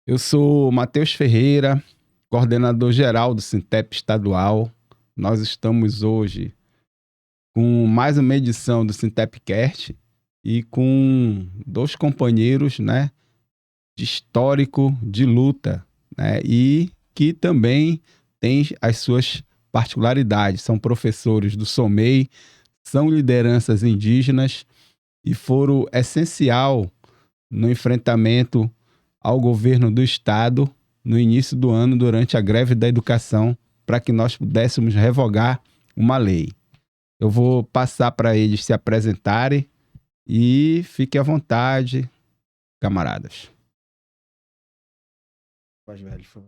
Eu sou Matheus Ferreira, coordenador geral do Sintep estadual. Nós estamos hoje com mais uma edição do Sintepcast e com dois companheiros, né, de histórico de luta, né, e que também têm as suas particularidades. São professores do SOMEI, são lideranças indígenas e foram essencial no enfrentamento ao governo do Estado no início do ano, durante a greve da educação, para que nós pudéssemos revogar uma lei. Eu vou passar para eles se apresentarem e fique à vontade, camaradas. Mais velho, foi.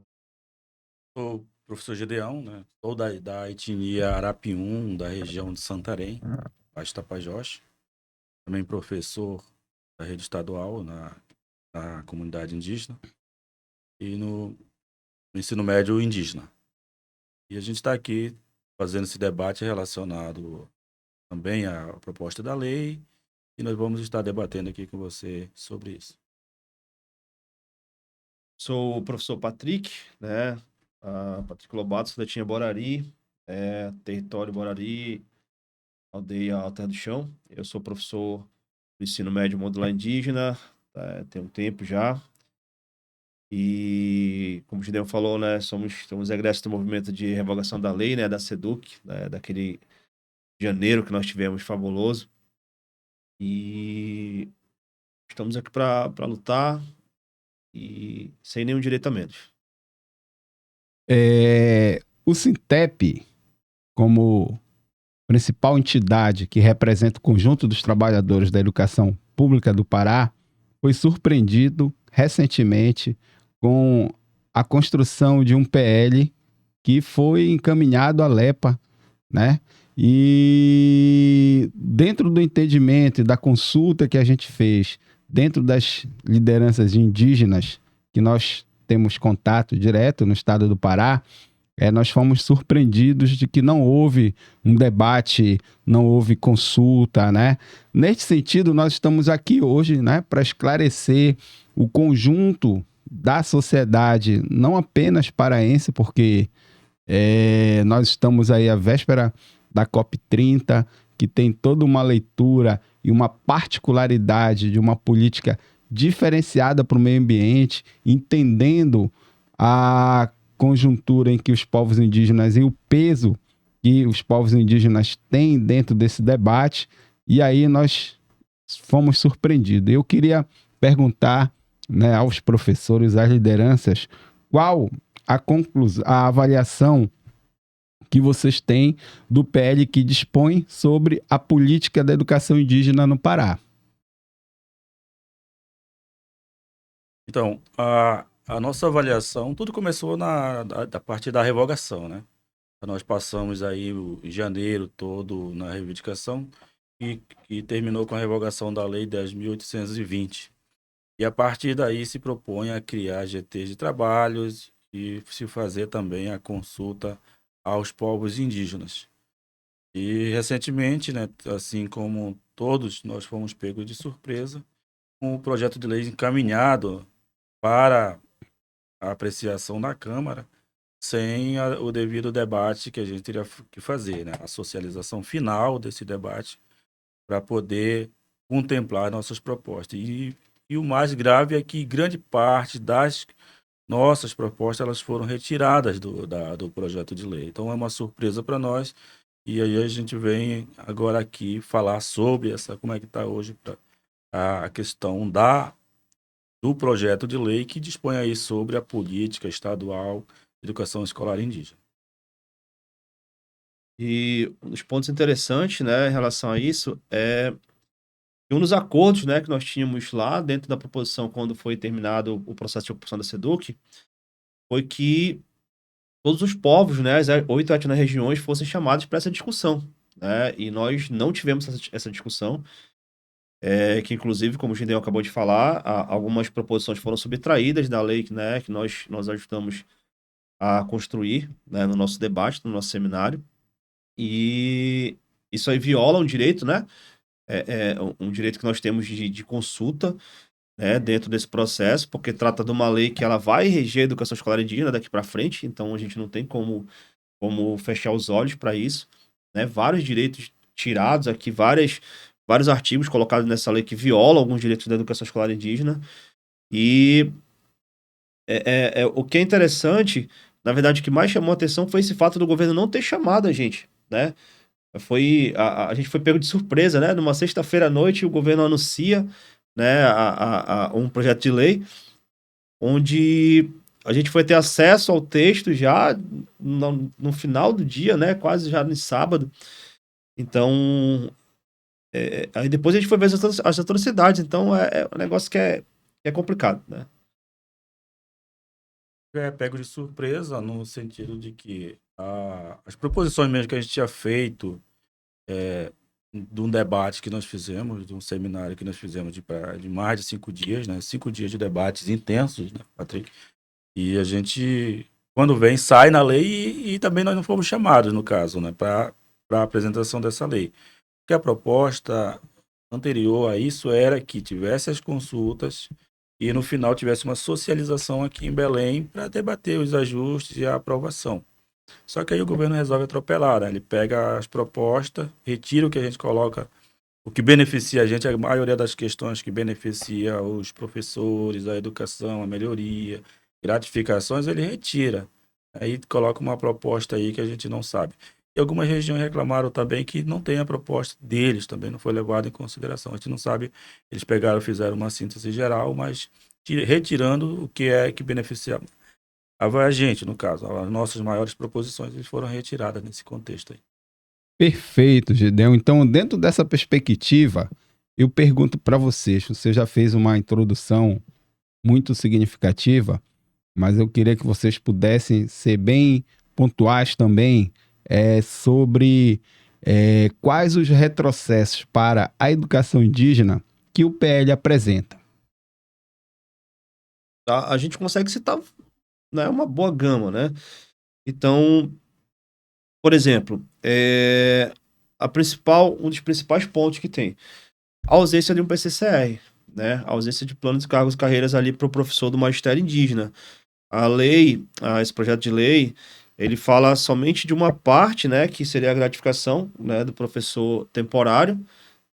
Sou o professor Gedeão, né? Sou da etnia Arapiuns, da região de Santarém, Baixo Tapajós. Também professor da rede estadual na comunidade indígena e no ensino médio indígena. E a gente está aqui fazendo esse debate relacionado também à proposta da lei e nós vamos estar debatendo aqui com você sobre isso. Sou o professor Patrick, né? Patrick Lobato, sou da etnia Borari, território Borari, aldeia Alta do Chão. Eu sou professor do ensino médio modular indígena, tem um tempo já. E, como o Gideon falou, né, somos egressos do movimento de revogação da lei, né, da SEDUC, né, daquele janeiro que nós tivemos fabuloso. E estamos aqui para lutar e sem nenhum direito a menos. O Sintep, como principal entidade que representa o conjunto dos trabalhadores da educação pública do Pará, foi surpreendido recentemente com a construção de um PL que foi encaminhado à LEPA, né? E dentro do entendimento e da consulta que a gente fez, dentro das lideranças indígenas que nós temos contato direto no estado do Pará, nós fomos surpreendidos de que não houve um debate, não houve consulta, né? Neste sentido, nós estamos aqui hoje, né, para esclarecer o conjunto da sociedade, não apenas paraense, porque nós estamos aí à véspera da COP30, que tem toda uma leitura e uma particularidade de uma política diferenciada para o meio ambiente, entendendo a conjuntura em que os povos indígenas e o peso que os povos indígenas têm dentro desse debate, e aí nós fomos surpreendidos. Eu queria perguntar, né, aos professores, às lideranças, qual a avaliação que vocês têm do PL que dispõe sobre a política da educação indígena no Pará. Então, a nossa avaliação, tudo começou a partir da revogação, né? Nós passamos aí o janeiro todo na reivindicação e terminou com a revogação da Lei 10.820. E a partir daí se propõe a criar GTs de trabalhos e se fazer também a consulta aos povos indígenas. E recentemente, né, assim como todos, nós fomos pegos de surpresa com o projeto de lei encaminhado para a apreciação da Câmara, sem o devido debate que a gente teria que fazer, né? A socialização final desse debate para poder contemplar nossas propostas. E o mais grave é que grande parte das nossas propostas elas foram retiradas do projeto de lei. Então é uma surpresa para nós e aí a gente vem agora aqui falar sobre como é que está hoje a questão do projeto de lei que dispõe aí sobre a política estadual de educação escolar indígena. E um dos pontos interessantes, né, em relação a isso, é que um dos acordos, né, que nós tínhamos lá dentro da proposição, quando foi terminado o processo de ocupação da SEDUC, foi que todos os povos, né, as 8 etnorregiões fossem chamados para essa discussão, né, e nós não tivemos essa discussão, que inclusive, como o Gideon acabou de falar, algumas proposições foram subtraídas da lei, né, que nós ajudamos a construir, né, no nosso debate, no nosso seminário, e isso aí viola um direito, né, um direito que nós temos de consulta, né, dentro desse processo, porque trata de uma lei que ela vai reger a educação escolar indígena daqui para frente, então a gente não tem como fechar os olhos para isso, né? Vários direitos tirados aqui, vários artigos colocados nessa lei que violam alguns direitos da educação escolar indígena. E o que é interessante, na verdade, o que mais chamou a atenção foi esse fato do governo não ter chamado a gente, né? A gente foi pego de surpresa, né? Numa sexta-feira à noite, o governo anuncia, né, um projeto de lei onde a gente foi ter acesso ao texto já no final do dia, né? Quase já no sábado. Então, aí depois a gente foi ver as atrocidades. Então, é um negócio que é complicado, né? Pego de surpresa no sentido de que as proposições mesmo que a gente tinha feito de um debate que nós fizemos, de um seminário que nós fizemos de mais de 5 dias, né? 5 dias de debates intensos, né, Patrick? E a gente, quando vem, sai na lei e também nós não fomos chamados, no caso, né, para a apresentação dessa lei. Porque a proposta anterior a isso era que tivesse as consultas e no final tivesse uma socialização aqui em Belém para debater os ajustes e a aprovação. Só que aí o governo resolve atropelar, né? Ele pega as propostas, retira o que a gente coloca, o que beneficia a gente, a maioria das questões que beneficia os professores, a educação, a melhoria, gratificações, ele retira. Aí coloca uma proposta aí que a gente não sabe. E algumas regiões reclamaram também que não tem a proposta deles, também não foi levada em consideração. A gente não sabe, eles pegaram, fizeram uma síntese geral, mas retirando o que é que beneficia a gente, no caso. As nossas maiores proposições eles foram retiradas nesse contexto aí. Perfeito, Gideon. Então, dentro dessa perspectiva, eu pergunto para vocês, você já fez uma introdução muito significativa, mas eu queria que vocês pudessem ser bem pontuais também sobre quais os retrocessos para a educação indígena que o PL apresenta. Tá? A gente consegue citar, né, uma boa gama, né? Então, por exemplo, um dos principais pontos que tem, a ausência de um PCCR, né? A ausência de planos de cargos e carreiras ali para o professor do magistério indígena. A lei, esse projeto de lei, ele fala somente de uma parte, né, que seria a gratificação, né, do professor temporário,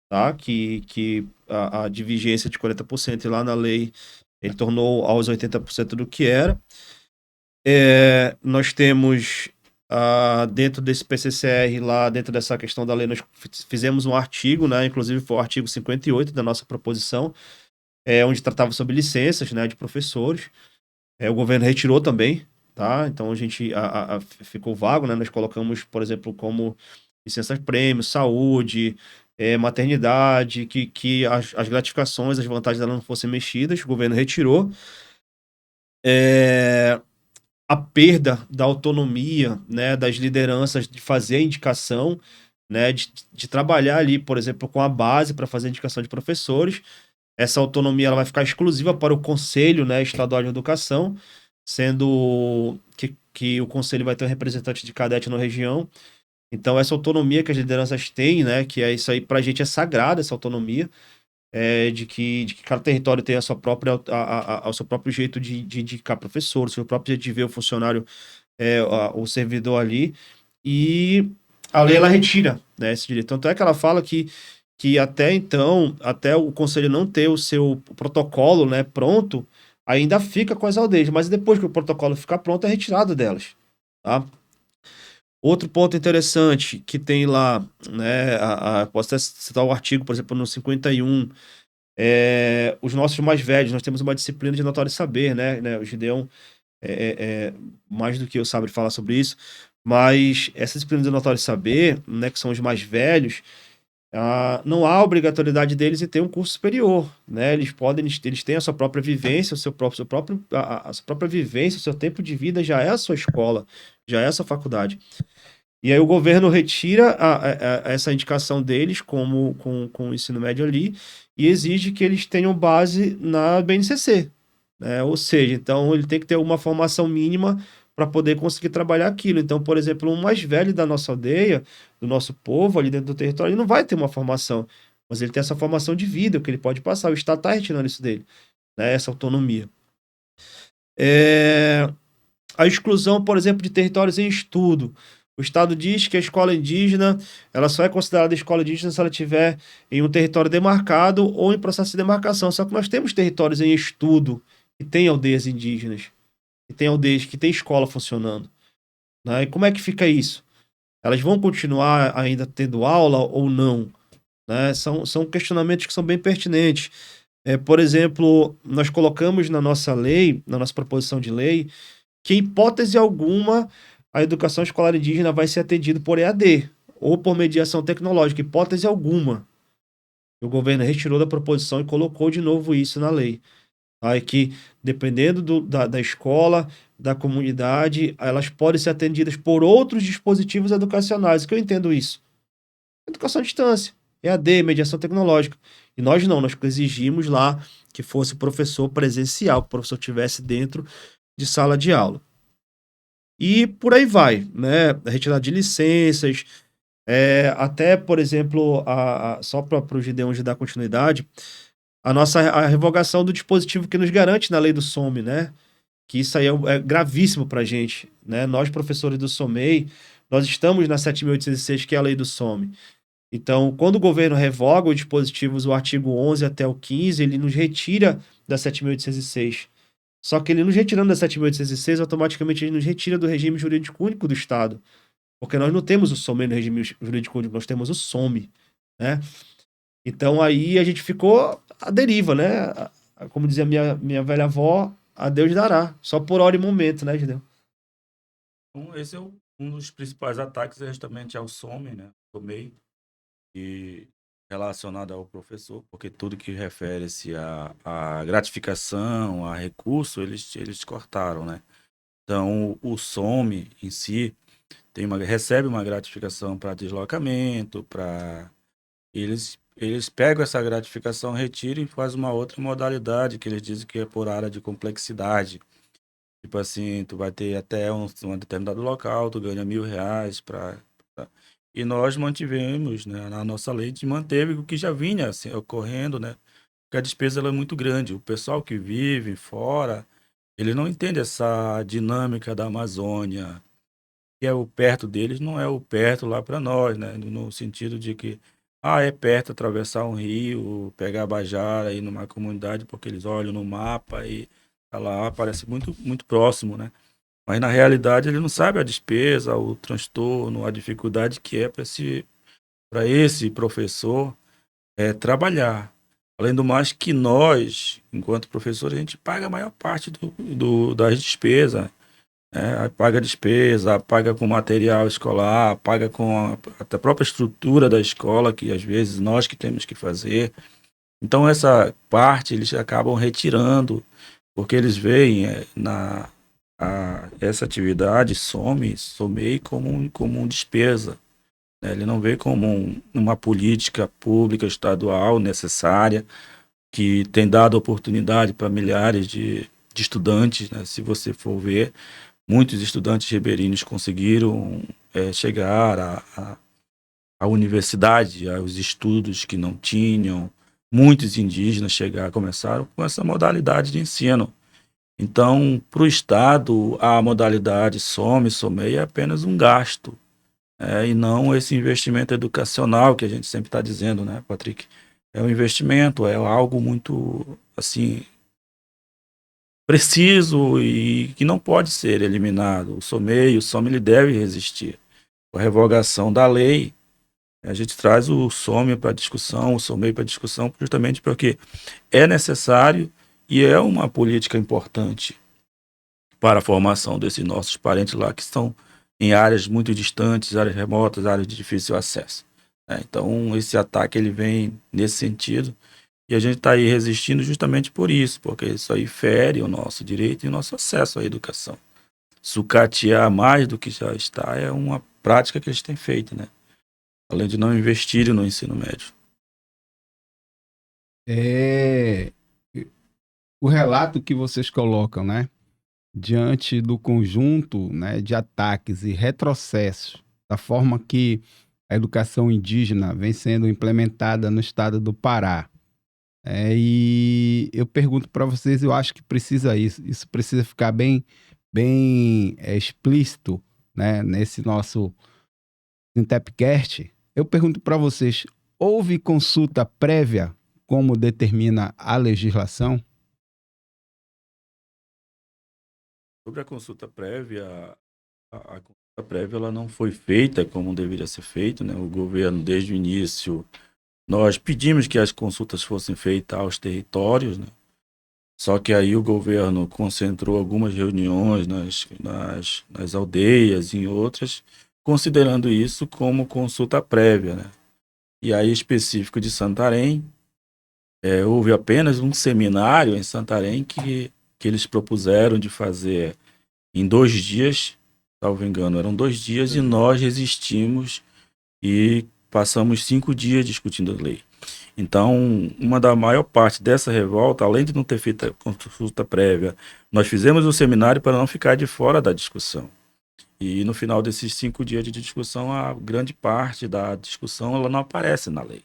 tá? Que a de vigência de 40% e lá na lei ele tornou aos 80% do que era. Nós temos dentro desse PCCR, lá dentro dessa questão da lei, nós fizemos um artigo, né, inclusive foi o artigo 58 da nossa proposição, onde tratava sobre licenças, né, de professores. O governo retirou também, tá? Então a gente ficou vago, né? Nós colocamos, por exemplo, como licenças-prêmio, saúde, maternidade, que as gratificações, as vantagens dela não fossem mexidas, o governo retirou. A perda da autonomia, né, das lideranças de fazer a indicação, né, de trabalhar ali, por exemplo, com a base para fazer a indicação de professores. Essa autonomia ela vai ficar exclusiva para o Conselho, né, Estadual de Educação, sendo que o Conselho vai ter um representante de cadete na região. Então, essa autonomia que as lideranças têm, né, que é isso aí, para a gente é sagrada, essa autonomia, de que cada território tem a sua própria, o seu próprio jeito de indicar professor, o seu próprio jeito de ver o funcionário, o servidor ali. E a lei ela retira, né, esse direito. Tanto é que ela fala que até então, até o conselho não ter o seu protocolo, né, pronto, ainda fica com as aldeias, mas depois que o protocolo ficar pronto, é retirado delas, tá? Outro ponto interessante que tem lá, né, posso até citar o artigo, por exemplo, no 51, os nossos mais velhos, nós temos uma disciplina de notório saber, né, o Gideon mais do que eu sabe falar sobre isso, mas essa disciplina de notório saber, né, que são os mais velhos, não há obrigatoriedade deles em ter um curso superior, né? Eles têm a sua própria vivência, a sua própria vivência, o seu tempo de vida já é a sua escola, já é a sua faculdade. E aí o governo retira essa indicação deles com o ensino médio ali e exige que eles tenham base na BNCC, né? Ou seja, então ele tem que ter uma formação mínima para poder conseguir trabalhar aquilo. Então, por exemplo, um mais velho da nossa aldeia, do nosso povo ali dentro do território, ele não vai ter uma formação, mas ele tem essa formação de vida, que ele pode passar. O Estado está retirando isso dele. né, essa autonomia. A exclusão, por exemplo, de territórios em estudo. O Estado diz que a escola indígena ela só é considerada escola indígena se ela estiver em um território demarcado ou em processo de demarcação. Só que nós temos territórios em estudo que têm aldeias indígenas, que têm aldeias, que têm escola funcionando. Né? E como é que fica isso? Elas vão continuar ainda tendo aula ou não? Né? São questionamentos que são bem pertinentes. Por exemplo, nós colocamos na nossa lei, na nossa proposição de lei, que, em hipótese alguma, a educação escolar indígena vai ser atendida por EAD ou por mediação tecnológica, hipótese alguma. O governo retirou da proposição e colocou de novo isso na lei. Aí que, dependendo da escola, da comunidade, elas podem ser atendidas por outros dispositivos educacionais. O que eu entendo isso? Educação à distância, EAD, mediação tecnológica. E nós não, nós exigimos lá que fosse professor presencial, que o professor estivesse dentro de sala de aula. E por aí vai, né? A retirada de licenças, até, por exemplo, só para o Gideon dar continuidade, a revogação do dispositivo que nos garante na lei do SOME, né? Que isso aí é gravíssimo para a gente, né? Nós, professores do SOMEI, nós estamos na 7.806, que é a lei do SOME. Então, quando o governo revoga os dispositivos, o artigo 11 até o 15, ele nos retira da 7.806. Só que ele nos retirando da 7.806, automaticamente ele nos retira do regime jurídico único do Estado. Porque nós não temos o SOME no regime jurídico único, nós temos o SOME, né? Então aí a gente ficou à deriva, né? Como dizia minha velha avó, a Deus dará. Só por hora e momento, né, Gideon? Então, esse é um dos principais ataques é justamente ao SOME, né? SOMEI, e relacionado ao professor, porque tudo que refere-se à gratificação, a recurso, eles cortaram, né? Então, o SOME em si recebe uma gratificação para deslocamento, para eles pegam essa gratificação, retiram e fazem uma outra modalidade que eles dizem que é por área de complexidade. Tipo assim, tu vai ter até um determinado local, tu ganha R$ 1.000 E nós mantivemos, né, na nossa lei, de manteve o que já vinha assim, ocorrendo, né? Porque a despesa ela é muito grande. O pessoal que vive fora, ele não entende essa dinâmica da Amazônia, que é o perto deles, não é o perto lá para nós, né? No sentido de que, é perto atravessar um rio, pegar a Bajara, ir numa comunidade, porque eles olham no mapa e tá lá, parece muito, muito próximo, né? Mas na realidade ele não sabe a despesa, o transtorno, a dificuldade que é para esse professor trabalhar. Além do mais que nós, enquanto professores, a gente paga a maior parte das despesas. Paga despesa, paga com material escolar, paga com a própria estrutura da escola, que às vezes nós que temos que fazer. Então essa parte eles acabam retirando, porque eles veem essa atividade SOMEI como despesa, né? Ele não vê como uma política pública estadual necessária, que tem dado oportunidade para milhares de estudantes, né? Se você for ver, muitos estudantes ribeirinhos conseguiram chegar à universidade, aos estudos que não tinham. Muitos indígenas começaram com essa modalidade de ensino. Então, para o Estado, a modalidade SOMEI é apenas um gasto, e não esse investimento educacional que a gente sempre está dizendo, né, Patrick? É um investimento, é algo muito, assim, preciso e que não pode ser eliminado. O SOMEI ele deve resistir. Com a revogação da lei, a gente traz o SOMEI para discussão, o SOMEI para discussão, justamente porque é necessário e é uma política importante para a formação desses nossos parentes lá que estão em áreas muito distantes, áreas remotas, áreas de difícil acesso. Então, esse ataque ele vem nesse sentido e a gente está aí resistindo justamente por isso, porque isso aí fere o nosso direito e o nosso acesso à educação. Sucatear mais do que já está é uma prática que eles têm feito, né? Além de não investirem no ensino médio. O relato que vocês colocam, né? Diante do conjunto, né, de ataques e retrocessos, da forma que a educação indígena vem sendo implementada no estado do Pará, E eu pergunto para vocês, eu acho que precisa isso precisa ficar bem explícito, né, nesse nosso Sintepcast. Eu pergunto para vocês, houve consulta prévia como determina a legislação? Sobre a consulta prévia, a consulta prévia ela não foi feita como deveria ser feita, né? O governo, desde o início, nós pedimos que as consultas fossem feitas aos territórios, né? Só que aí o governo concentrou algumas reuniões nas aldeias e em outras, considerando isso como consulta prévia, né? E aí, específico de Santarém, houve apenas um seminário em Santarém que eles propuseram de fazer em 2 dias, salvo engano, eram 2 dias, e nós resistimos e passamos 5 dias discutindo a lei. Então, uma da maior parte dessa revolta, além de não ter feito a consulta prévia, nós fizemos o seminário para não ficar de fora da discussão. E no final desses 5 dias de discussão, a grande parte da discussão ela não aparece na lei,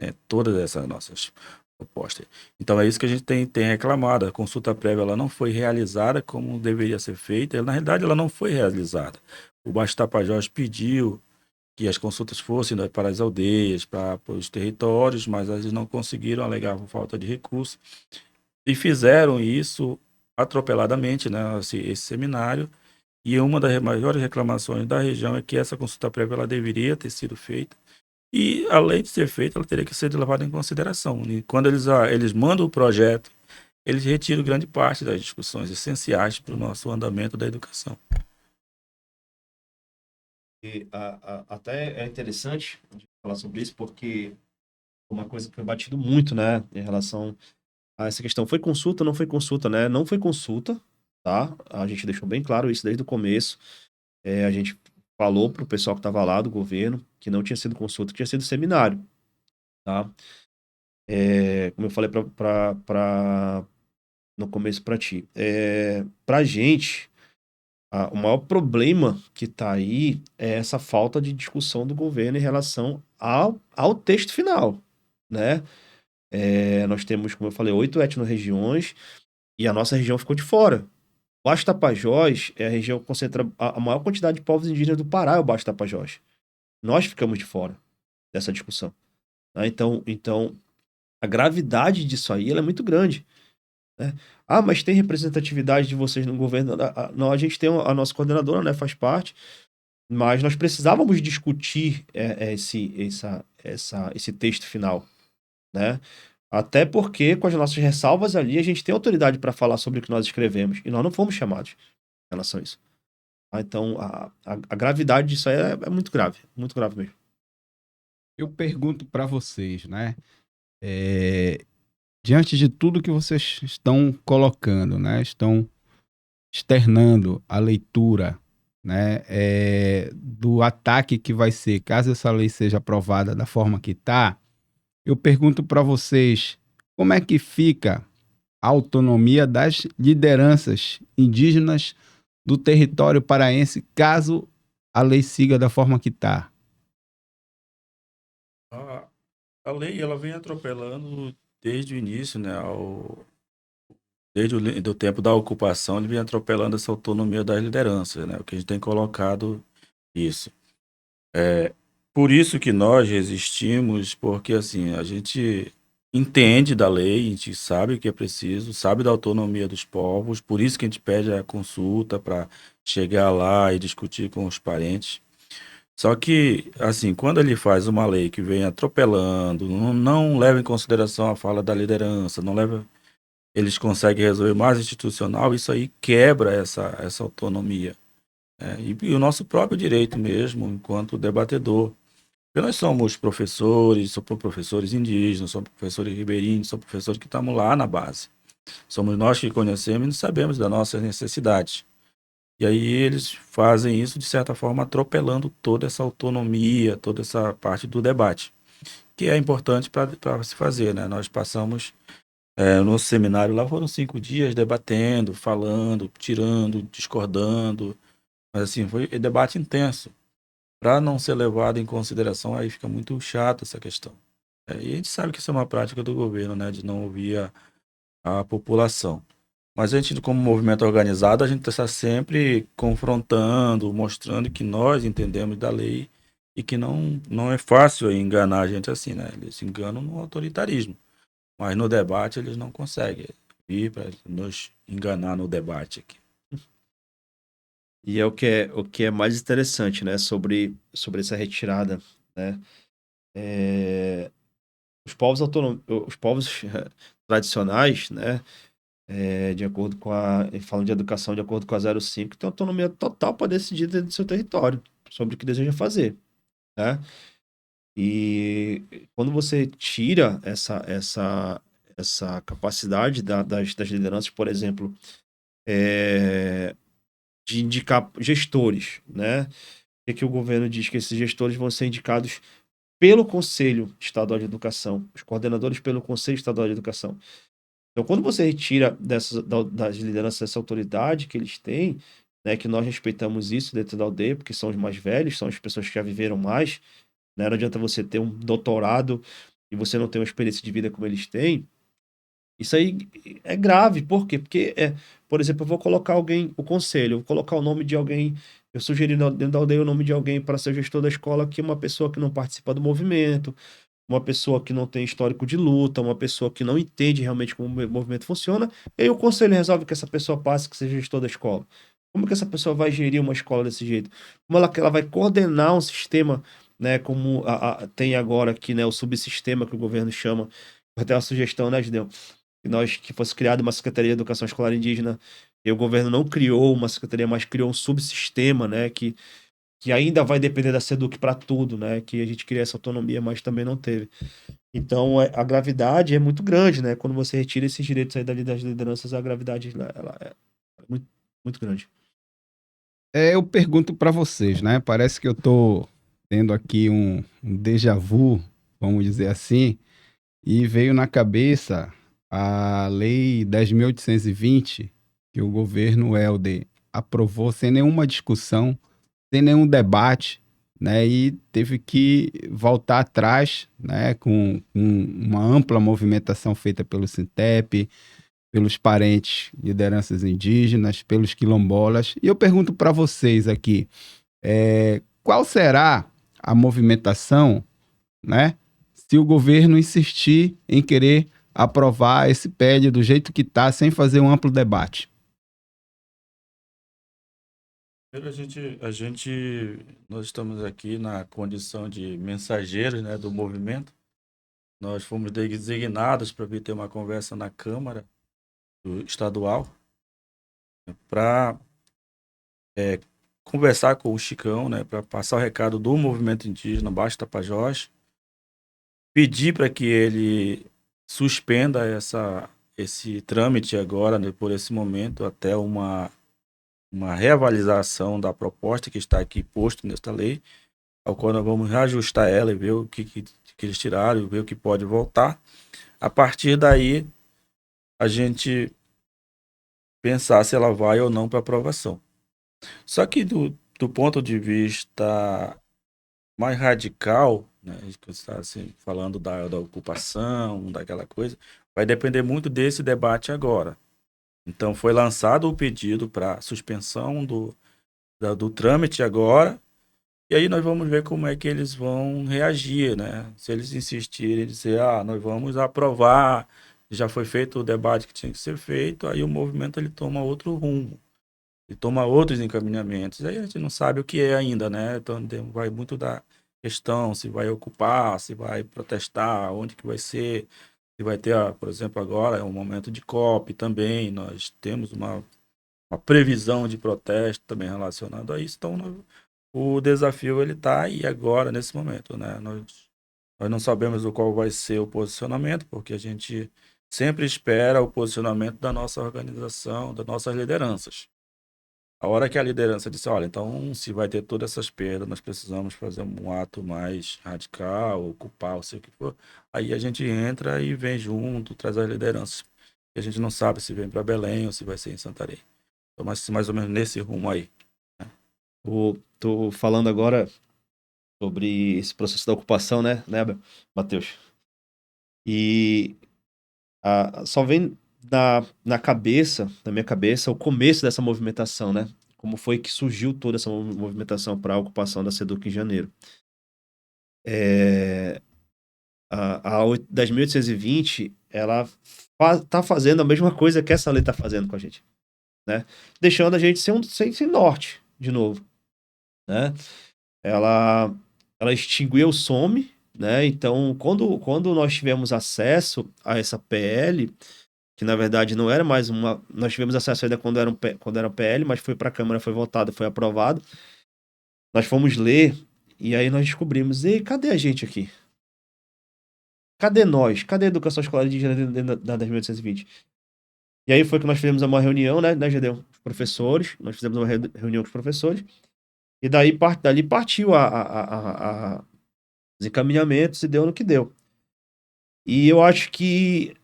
né? Todas essas nossas propostas. Então é isso que a gente tem reclamado. A consulta prévia ela não foi realizada como deveria ser feita. Na realidade, ela não foi realizada. O Baixo Tapajós pediu que as consultas fossem, né, para as aldeias, para os territórios, mas eles não conseguiram, alegavam falta de recurso. E fizeram isso atropeladamente, né, esse seminário. E uma das maiores reclamações da região é que essa consulta prévia ela deveria ter sido feita. E, além de ser feita, ela teria que ser levada em consideração. E quando eles mandam o projeto, eles retiram grande parte das discussões essenciais para o nosso andamento da educação. E, até é interessante de falar sobre isso, porque uma coisa que foi batido muito, né, em relação a essa questão. Foi consulta ou não foi consulta, né? Não foi consulta, tá? A gente deixou bem claro isso desde o começo. A gente falou pro pessoal que estava lá do governo que não tinha sido consulta, que tinha sido seminário, tá? Como eu falei no começo para ti. Pra gente, o maior problema que tá aí é essa falta de discussão do governo em relação ao texto final, né? Nós temos, como eu falei, 8 etnorregiões e a nossa região ficou de fora. O Baixo Tapajós é a região que concentra a maior quantidade de povos indígenas do Pará, é o Baixo Tapajós. Nós ficamos de fora dessa discussão, né? Então, a gravidade disso aí ela é muito grande, né? Mas tem representatividade de vocês no governo? Não, a gente tem a nossa coordenadora, né? Faz parte, mas nós precisávamos discutir esse texto final, né? Até porque, com as nossas ressalvas ali, a gente tem autoridade para falar sobre o que nós escrevemos. E nós não fomos chamados em relação a isso. Então, a gravidade disso aí é muito grave mesmo. Eu pergunto para vocês, né? Diante de tudo que vocês estão colocando, né? Estão externando a leitura, né? Do ataque que vai ser, caso essa lei seja aprovada da forma que está, eu pergunto para vocês como é que fica a autonomia das lideranças indígenas do território paraense caso a lei siga da forma que está. A lei ela vem atropelando desde o início, né? Desde o tempo da ocupação, ele vem atropelando essa autonomia das lideranças, né? O que a gente tem colocado isso. Por isso que nós resistimos, porque assim, a gente entende da lei, a gente sabe o que é preciso, sabe da autonomia dos povos, por isso que a gente pede a consulta para chegar lá e discutir com os parentes. Só que, assim, quando ele faz uma lei que vem atropelando, não leva em consideração a fala da liderança, não leva, eles conseguem resolver mais institucional, isso aí quebra essa autonomia, né? E o nosso próprio direito mesmo, enquanto debatedor. Porque nós somos professores indígenas, somos professores ribeirinhos, somos professores que estamos lá na base. Somos nós que conhecemos e sabemos das nossas necessidades. E aí eles fazem isso, de certa forma, atropelando toda essa autonomia, toda essa parte do debate, que é importante para se fazer, né? Nós passamos, no seminário lá, foram 5 dias debatendo, falando, tirando, discordando, mas assim, foi debate intenso. Para não ser levado em consideração, aí fica muito chato essa questão. E a gente sabe que isso é uma prática do governo, né, de não ouvir a população. Mas a gente, como movimento organizado, a gente está sempre confrontando, mostrando que nós entendemos da lei e que não é fácil enganar a gente assim, né? Eles se enganam no autoritarismo, mas no debate eles não conseguem vir para nos enganar no debate aqui. E é o que é mais interessante, né, sobre essa retirada, né? É, os povos tradicionais, né, de acordo com falando de educação, de acordo com a 05, têm autonomia total para decidir dentro do seu território sobre o que deseja fazer, né? E quando você tira essa capacidade das lideranças, por exemplo, é, de indicar gestores, né? O que o governo diz que esses gestores vão ser indicados pelo Conselho Estadual de Educação, os coordenadores pelo Conselho Estadual de Educação. Então, quando você retira das lideranças essa autoridade que eles têm, né, que nós respeitamos isso dentro da aldeia, porque são os mais velhos, são as pessoas que já viveram mais, né? Não adianta você ter um doutorado e você não ter uma experiência de vida como eles têm. Isso aí é grave. Por quê? Porque, por exemplo, eu vou colocar alguém, o conselho, eu vou colocar o nome de alguém, eu sugeri dentro da aldeia o nome de alguém para ser gestor da escola, que é uma pessoa que não participa do movimento, uma pessoa que não tem histórico de luta, uma pessoa que não entende realmente como o movimento funciona, e aí o conselho resolve que essa pessoa passe, que seja gestor da escola. Como que essa pessoa vai gerir uma escola desse jeito? Como ela vai coordenar um sistema, né, como tem agora aqui, né, o subsistema que o governo chama, até uma sugestão, né, Gideon? Que fosse criada uma Secretaria de Educação Escolar Indígena, e o governo não criou uma secretaria, mas criou um subsistema, né, que ainda vai depender da SEDUC para tudo, né, que a gente queria essa autonomia, mas também não teve. Então, a gravidade é muito grande, né, quando você retira esses direitos aí das lideranças, a gravidade ela é muito, muito grande. Eu pergunto para vocês, né? Parece que eu tô tendo aqui um déjà vu, vamos dizer assim, e veio na cabeça a Lei 10.820, que o governo Helder aprovou sem nenhuma discussão, sem nenhum debate, né? E teve que voltar atrás, né? Com uma ampla movimentação feita pelo Sintep, pelos parentes, lideranças indígenas, pelos quilombolas. E eu pergunto para vocês aqui, qual será a movimentação, né? Se o governo insistir em querer aprovar esse PED do jeito que está, sem fazer um amplo debate? Nós estamos aqui na condição de mensageiros, né, do movimento. Nós fomos designados para vir ter uma conversa na Câmara Estadual para conversar com o Chicão, né, para passar o recado do movimento indígena Baixo Tapajós, pedir para que ele suspenda esse trâmite agora, né, por esse momento, até uma reavaliação da proposta que está aqui posto nesta lei, ao qual nós vamos reajustar ela e ver o que eles tiraram, ver o que pode voltar. A partir daí, a gente pensar se ela vai ou não para aprovação. Só que do ponto de vista mais radical, né, que você está assim, falando da ocupação, daquela coisa, vai depender muito desse debate agora. Então, foi lançado o pedido para suspensão do trâmite agora, e aí nós vamos ver como é que eles vão reagir, né? Se eles insistirem, dizer, nós vamos aprovar, já foi feito o debate que tinha que ser feito, aí o movimento ele toma outro rumo, ele toma outros encaminhamentos. Aí a gente não sabe o que é ainda, né? Então vai muito da questão, se vai ocupar, se vai protestar, onde que vai ser, se vai ter, por exemplo, agora é um momento de COP também, nós temos uma previsão de protesto também relacionado a isso, então o desafio ele está aí agora, nesse momento, né? Nós não sabemos o qual vai ser o posicionamento, porque a gente sempre espera o posicionamento da nossa organização, das nossas lideranças. A hora que a liderança disse, olha, então se vai ter todas essas perdas, nós precisamos fazer um ato mais radical, ocupar, ou sei o que for, aí a gente entra e vem junto, traz as lideranças. E a gente não sabe se vem para Belém ou se vai ser em Santarém. Então, mais ou menos nesse rumo aí. Tô falando agora sobre esse processo da ocupação, né, Matheus? E só vem na minha cabeça, o começo dessa movimentação, né? Como foi que surgiu toda essa movimentação para a ocupação da SEDUC em janeiro. A 10.820, ela tá fazendo a mesma coisa que essa lei tá fazendo com a gente, né? Deixando a gente sem norte, de novo, né? Ela, ela extinguiu o SOME, né? Então, quando nós tivemos acesso a essa PL, que na verdade não era mais uma. Nós tivemos acesso ainda quando era PL, mas foi para a Câmara, foi votado, foi aprovado. Nós fomos ler e aí nós descobrimos: ei, cadê a gente aqui? Cadê nós? Cadê a educação escolar indígena dentro da 10.820? E aí foi que nós fizemos uma reunião, né, Gedeu? Os professores, nós fizemos uma reunião com os professores, e dali partiu os encaminhamentos e deu no que deu. E eu acho que.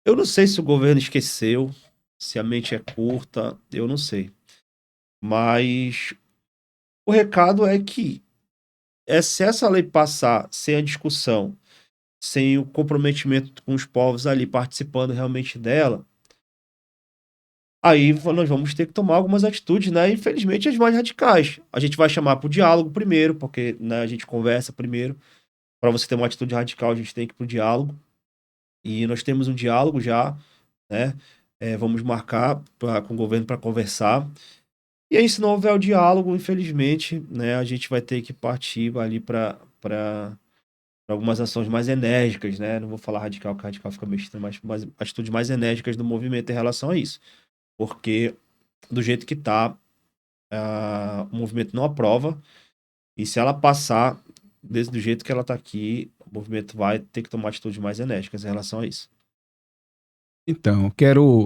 Eu não sei se o governo esqueceu, se a mente é curta, eu não sei. Mas o recado é que se essa lei passar sem a discussão, sem o comprometimento com os povos ali participando realmente dela, aí nós vamos ter que tomar algumas atitudes, né? Infelizmente, as mais radicais. A gente vai chamar para o diálogo primeiro, porque, né, a gente conversa primeiro. Para você ter uma atitude radical, a gente tem que ir para o diálogo. E nós temos um diálogo já, né? Vamos marcar com o governo para conversar. E aí, se não houver o diálogo, infelizmente, né, a gente vai ter que partir ali para algumas ações mais enérgicas, né? Não vou falar radical, porque radical fica meio estranho, mas atitudes mais enérgicas do movimento em relação a isso. Porque do jeito que tá, o movimento não aprova, e se ela passar do jeito que ela tá aqui, o movimento vai ter que tomar atitudes mais enérgicas em relação a isso. Então,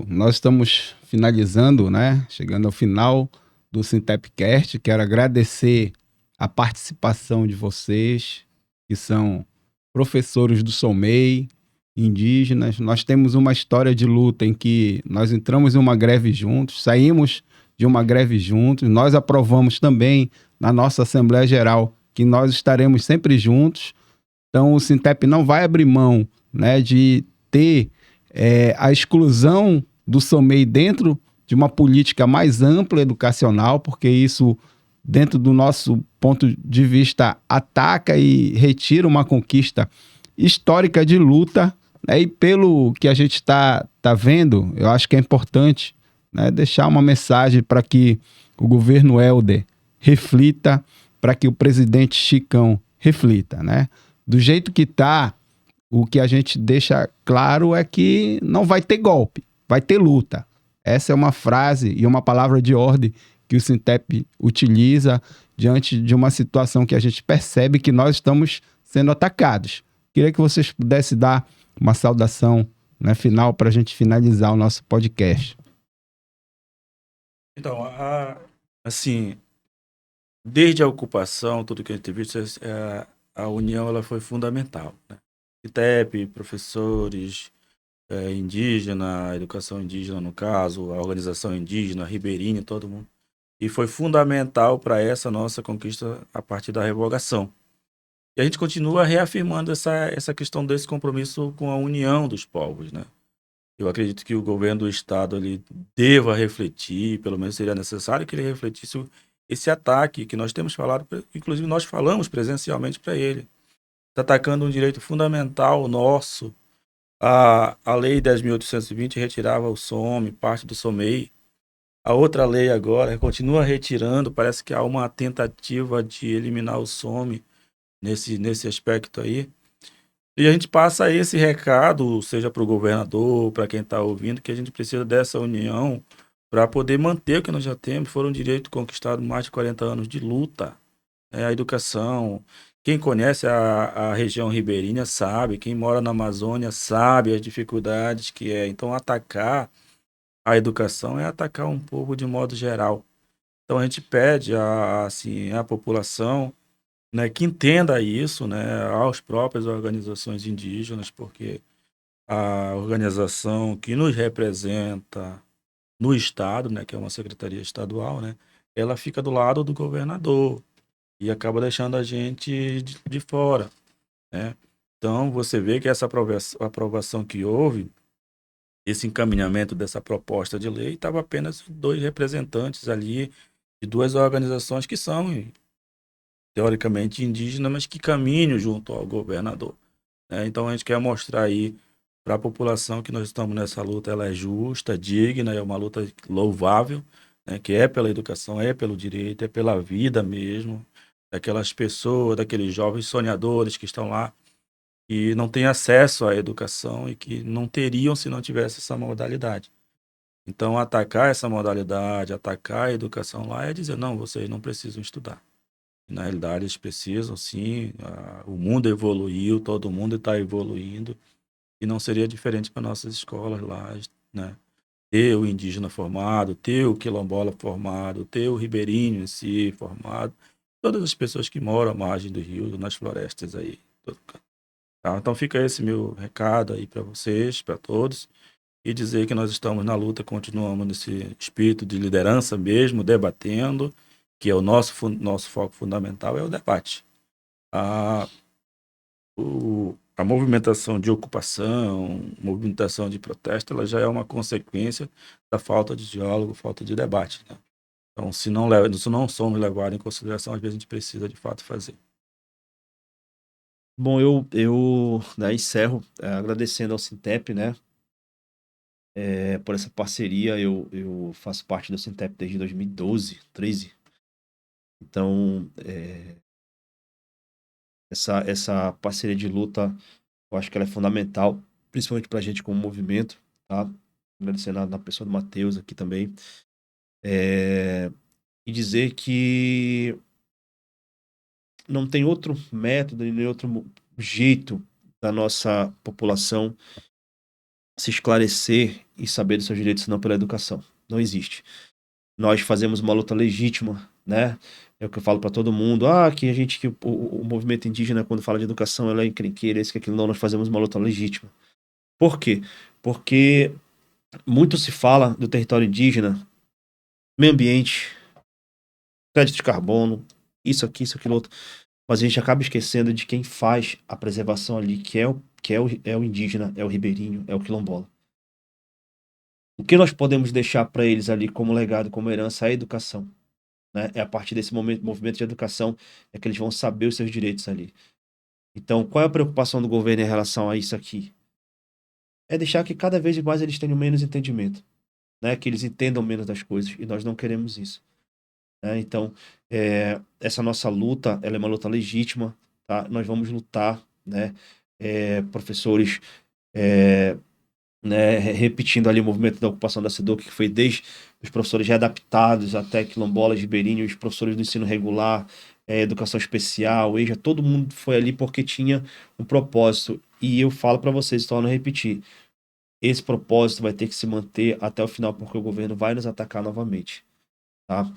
nós estamos finalizando, né? Chegando ao final do Sintepcast. Quero agradecer a participação de vocês, que são professores do SOMEI, indígenas. Nós temos uma história de luta em que nós entramos em uma greve juntos, saímos de uma greve juntos, nós aprovamos também na nossa Assembleia Geral que nós estaremos sempre juntos. Então, o Sintep não vai abrir mão, né, de ter a exclusão do SOMEI dentro de uma política mais ampla educacional, porque isso, dentro do nosso ponto de vista, ataca e retira uma conquista histórica de luta, né? E pelo que a gente está vendo, eu acho que é importante, né, deixar uma mensagem para que o governo Helder reflita, para que o presidente Chicão reflita, né? Do jeito que está, o que a gente deixa claro é que não vai ter golpe, vai ter luta. Essa é uma frase e uma palavra de ordem que o Sintep utiliza diante de uma situação que a gente percebe que nós estamos sendo atacados. Queria que vocês pudessem dar uma saudação, né, final para a gente finalizar o nosso podcast. Então, assim, desde a ocupação, tudo que a gente tem visto, a união ela foi fundamental, né? ITEP, professores, indígena, educação indígena no caso, a organização indígena, ribeirinha, todo mundo. E foi fundamental para essa nossa conquista a partir da revogação. E a gente continua reafirmando essa questão desse compromisso com a união dos povos, né? Eu acredito que o governo do estado ali deva refletir, pelo menos seria necessário que ele refletisse esse ataque que nós temos falado, inclusive nós falamos presencialmente para ele. Está atacando um direito fundamental nosso. A lei 10.820 retirava o SOME, parte do SOMEI. A outra lei agora continua retirando, parece que há uma tentativa de eliminar o SOME nesse aspecto aí. E a gente passa esse recado, seja para o governador, para quem está ouvindo, que a gente precisa dessa união para poder manter o que nós já temos. Foram direitos conquistados mais de 40 anos de luta. A educação, quem conhece a região ribeirinha sabe, quem mora na Amazônia sabe as dificuldades que é. Então, atacar a educação é atacar um povo de modo geral. Então, a gente pede assim, a população, né, que entenda isso, né, às próprias organizações indígenas, porque a organização que nos representa no Estado, né, que é uma secretaria estadual, né, ela fica do lado do governador e acaba deixando a gente de fora, né? Então, você vê que essa aprovação que houve, esse encaminhamento dessa proposta de lei, estava apenas 2 representantes ali de 2 organizações que são, teoricamente, indígenas, mas que caminham junto ao governador, né? Então, a gente quer mostrar aí para a população que nós estamos nessa luta, ela é justa, digna, é uma luta louvável, né? Que é pela educação, é pelo direito, é pela vida mesmo, daquelas pessoas, daqueles jovens sonhadores que estão lá e não têm acesso à educação e que não teriam se não tivesse essa modalidade. Então, atacar essa modalidade, atacar a educação lá é dizer, não, vocês não precisam estudar. E, na realidade, eles precisam, sim, o mundo evoluiu, todo mundo está evoluindo, e não seria diferente para nossas escolas lá, né? Ter o indígena formado, ter o quilombola formado, ter o ribeirinho em si formado, todas as pessoas que moram à margem do rio, nas florestas aí, todo canto. Tá? Então fica esse meu recado aí para vocês, para todos, e dizer que nós estamos na luta, continuamos nesse espírito de liderança mesmo, debatendo, que é o nosso foco fundamental, é o debate. A movimentação de ocupação, movimentação de protesto, ela já é uma consequência da falta de diálogo, falta de debate, né? Então, se não somos levados em consideração, às vezes a gente precisa de fato fazer. Bom, eu né, encerro agradecendo ao Sintep, né, por essa parceria. Eu faço parte do Sintep desde 2012, 13. Então, essa parceria de luta, eu acho que ela é fundamental, principalmente para a gente como movimento, tá? Agradecendo na pessoa do Matheus aqui também. E dizer que não tem outro método e nem outro jeito da nossa população se esclarecer e saber dos seus direitos senão pela educação. Não existe. Nós fazemos uma luta legítima, né? É o que eu falo para todo mundo. Que o movimento indígena, quando fala de educação, ela é encrenqueira, isso que aquilo. Não, nós fazemos uma luta legítima. Por quê? Porque muito se fala do território indígena, meio ambiente, crédito de carbono, isso aqui, isso, aquilo outro. Mas a gente acaba esquecendo de quem faz a preservação ali, é o indígena, é o ribeirinho, é o quilombola. O que nós podemos deixar para eles ali como legado, como herança, é a educação. Né? É a partir desse movimento de educação é que eles vão saber os seus direitos ali. Então, qual é a preocupação do governo em relação a isso aqui? É deixar que cada vez mais eles tenham menos entendimento, né? Que eles entendam menos das coisas, e nós não queremos isso. Né? Então, essa nossa luta, ela é uma luta legítima, tá? Nós vamos lutar, né? Professores, né, repetindo ali o movimento da ocupação da SEDUC, que foi desde os professores readaptados até quilombolas, ribeirinhos, os professores do ensino regular, educação especial, EJA, todo mundo foi ali porque tinha um propósito. E eu falo para vocês, torno a repetir, esse propósito vai ter que se manter até o final, porque o governo vai nos atacar novamente, tá?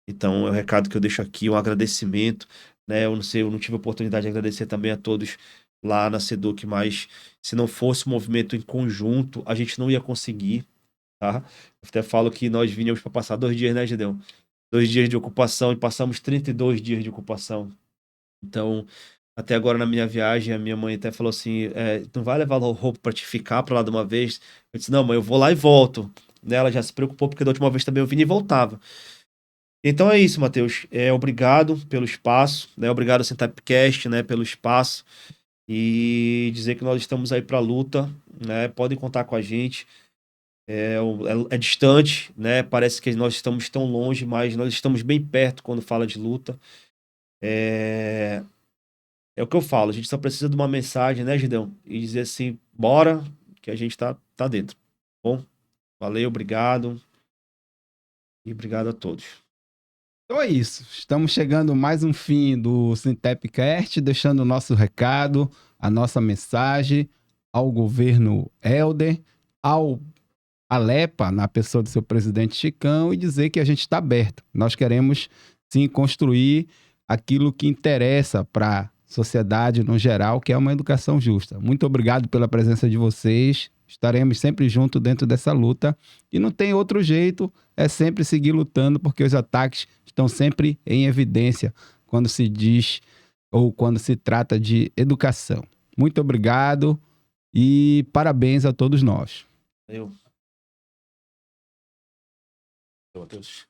Então é o recado que eu deixo aqui, um agradecimento, né? Eu não sei, eu não tive a oportunidade de agradecer também a todos lá na SEDUC, mas se não fosse o movimento em conjunto, a gente não ia conseguir, tá? Eu até falo que nós vinhamos para passar 2 dias, né, Gideon? 2 dias de ocupação e passamos 32 dias de ocupação. Então, até agora na minha viagem, a minha mãe até falou assim, não vai levar roupa para te ficar para lá de uma vez? Eu disse, não, mãe, eu vou lá e volto. Né? Ela já se preocupou, porque da última vez também eu vim e voltava. Então é isso, Matheus. Obrigado pelo espaço, né? Obrigado ao Centapcast, né, pelo espaço. E dizer que nós estamos aí para a luta, né? Podem contar com a gente. É distante, né? Parece que nós estamos tão longe, mas nós estamos bem perto quando fala de luta. É o que eu falo, a gente só precisa de uma mensagem, né, Gideão? E dizer assim, bora, que a gente tá dentro. Bom, valeu, obrigado. E obrigado a todos. Então é isso. Estamos chegando mais um fim do Sintepcast, deixando o nosso recado, a nossa mensagem ao governo Helder, ao Alepa, na pessoa do seu presidente Chicão, e dizer que a gente está aberto. Nós queremos, sim, construir aquilo que interessa para a sociedade no geral, que é uma educação justa. Muito obrigado pela presença de vocês. Estaremos sempre juntos dentro dessa luta. E não tem outro jeito, é sempre seguir lutando, porque os ataques estão sempre em evidência quando se diz ou quando se trata de educação. Muito obrigado e parabéns a todos nós. Eu. Meu Deus.